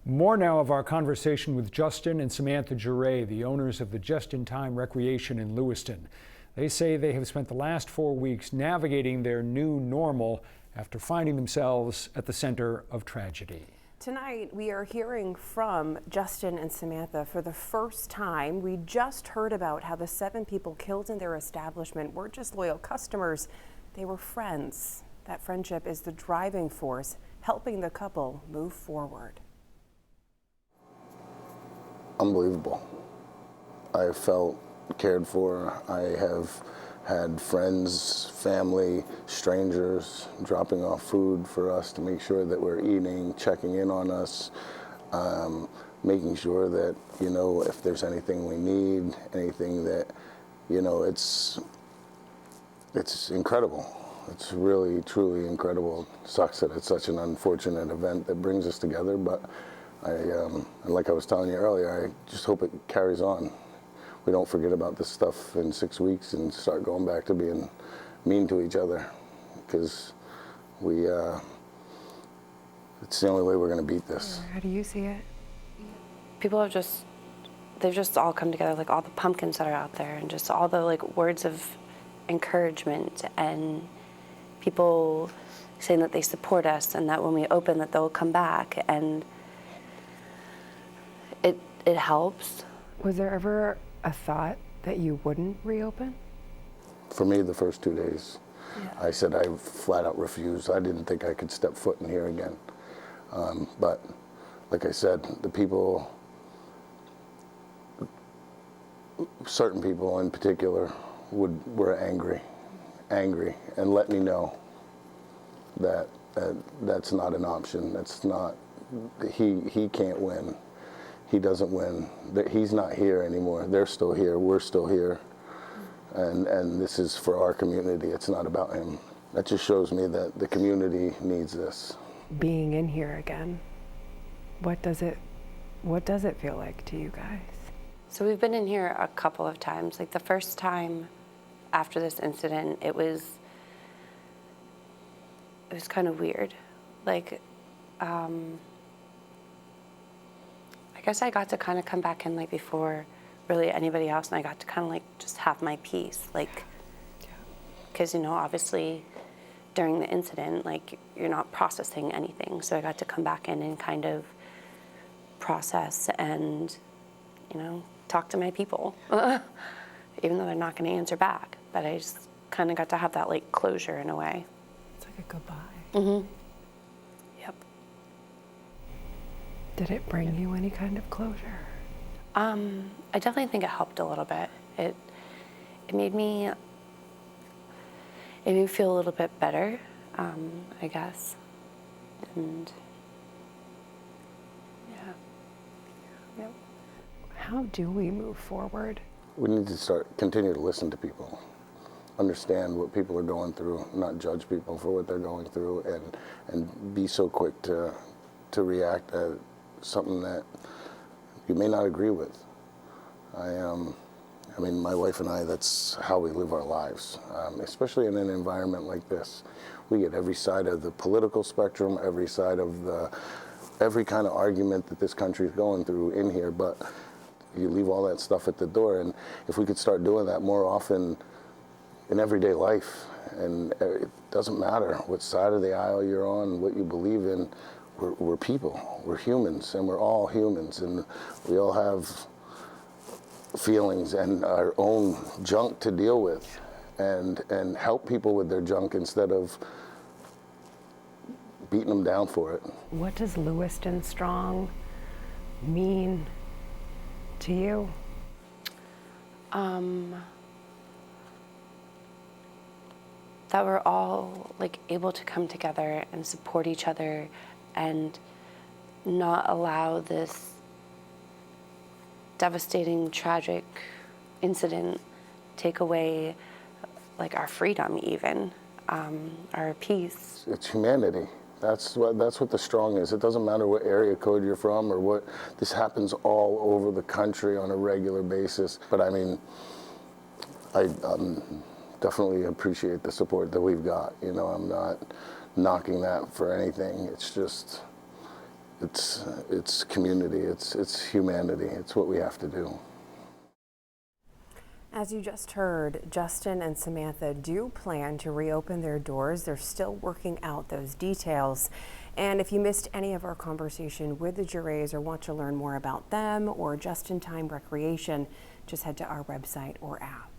More now of our conversation with Justin and Samantha Jure, the owners of the Just in Time Recreation in Lewiston. They say they have spent the last 4 weeks navigating their new normal after finding themselves at the center of tragedy. Tonight, we are hearing from Justin and Samantha for the first time. We just heard about how the 7 people killed in their establishment weren't just loyal customers, they were friends. That friendship is the driving force helping the couple move forward. Unbelievable. I felt cared for. I have had friends, family, strangers dropping off food for us to make sure that we're eating, checking in on us, making sure that, if there's anything we need, anything that, it's incredible. It's really, truly incredible. Sucks that it's such an unfortunate event that brings us together, but and like I was telling you earlier, I just hope it carries on. We don't forget about this stuff in 6 weeks and start going back to being mean to each other, because it's the only way we're going to beat this. How do you see it? People have they've just all come together, like all the pumpkins that are out there and just all the words of encouragement and people saying that they support us and that when we open that they'll come back, and it helps. Was there ever a thought that you wouldn't reopen? For me, the first 2 days, Yeah. I said I flat out refused. I didn't think I could step foot in here again. But like I said, the people, certain people in particular, were angry, and let me know that that's not an option. That's not, he can't win. He doesn't win. He's not here anymore. They're still here. We're still here. And this is for our community. It's not about him. That just shows me that the community needs this. Being in here again, what does it feel like to you guys? So we've been in here a couple of times. Like the first time after this incident, it was kind of weird. I guess I got to kind of come back in before really anybody else, and I got to kind of just have my peace, because obviously during the incident, you're not processing anything. So I got to come back in and kind of process and talk to my people, even though they're not going to answer back. But I just kind of got to have that closure in a way. It's like a goodbye. Mm-hmm. Yep. Did it bring you any kind of closure? I definitely think it helped a little bit. It made me feel a little bit better, I guess. And yeah. Yep. How do we move forward? We need to continue to listen to people, understand what people are going through, not judge people for what they're going through, and be so quick to react at something that you may not agree with. I mean, my wife and I, that's how we live our lives, especially in an environment like this. We get every side of the political spectrum, every side of every kind of argument that this country is going through in here, but you leave all that stuff at the door. And if we could start doing that more often in everyday life, and it doesn't matter what side of the aisle you're on, what you believe in, we're people, we're humans, and we're all humans, and we all have feelings and our own junk to deal with, and help people with their junk instead of beating them down for it. What does Lewiston Strong mean to you? That we're all able to come together and support each other and not allow this devastating, tragic incident take away our freedom, even our peace. It's humanity. That's what the Strong is. It doesn't matter what area code you're from or what. This happens all over the country on a regular basis. But I mean, I definitely appreciate the support that we've got. I'm not knocking that for anything. It's just, it's community, it's humanity. It's what we have to do. As you just heard, Justin and Samantha do plan to reopen their doors. They're still working out those details. And if you missed any of our conversation with the Jurays or want to learn more about them or Just in Time Recreation, just head to our website or app.